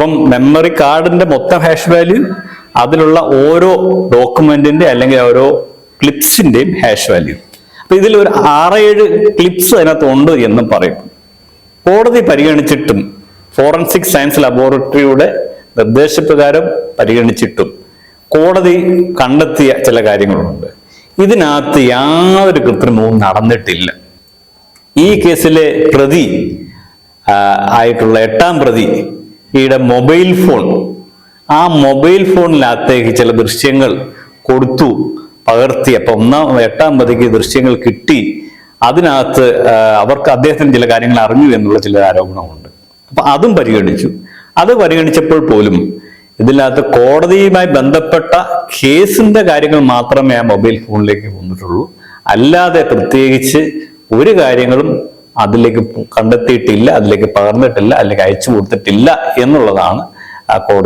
അപ്പം മെമ്മറി കാർഡിന്റെ മൊത്തം ഹാഷ് വാല്യൂ, അതിലുള്ള ഓരോ ഡോക്യുമെന്റിന്റെ അല്ലെങ്കിൽ ഓരോ ക്ലിപ്സിന്റെയും ഹാഷ് വാല്യൂ. അപ്പൊ ഇതിൽ ഒരു 6-7 ക്ലിപ്സ് അതിനകത്ത് ഉണ്ട് എന്നും പറയും. കോടതി പരിഗണിച്ചിട്ടും ഫോറൻസിക് സയൻസ് ലബോറട്ടറിയുടെ നിർദ്ദേശപ്രകാരം പരിഗണിച്ചിട്ടും കോടതി കണ്ടെത്തിയ ചില കാര്യങ്ങളുണ്ട്. ഇതിനകത്ത് യാതൊരു കൃത്രിമവും നടന്നിട്ടില്ല. ഈ കേസിലെ പ്രതി ആയിട്ടുള്ള 8ാം പ്രതിയുടെ മൊബൈൽ ഫോൺ, ആ മൊബൈൽ ഫോണിനകത്തേക്ക് ചില ദൃശ്യങ്ങൾ കൊടുത്തു, പകർത്തി. അപ്പൊ 8ാം പ്രതിക്ക് ദൃശ്യങ്ങൾ കിട്ടി. അതിനകത്ത് അദ്ദേഹത്തിന് ചില കാര്യങ്ങൾ അറിഞ്ഞു എന്നുള്ള ചില ആരോപണമുണ്ട്. അപ്പൊ അതും പരിഗണിച്ചു. അത് പരിഗണിച്ചപ്പോൾ പോലും ഇതിനകത്ത് കോടതിയുമായി ബന്ധപ്പെട്ട കേസിന്റെ കാര്യങ്ങൾ മാത്രമേ ആ മൊബൈൽ ഫോണിലേക്ക് വന്നിട്ടുള്ളൂ. അല്ലാതെ പ്രത്യേകിച്ച് ഒരു കാര്യങ്ങളും അതിലേക്ക് കണ്ടെത്തിയിട്ടില്ല, അതിലേക്ക് പകർന്നിട്ടില്ല, അല്ലെങ്കിൽ അയച്ചു കൊടുത്തിട്ടില്ല എന്നുള്ളതാണ് കോടതി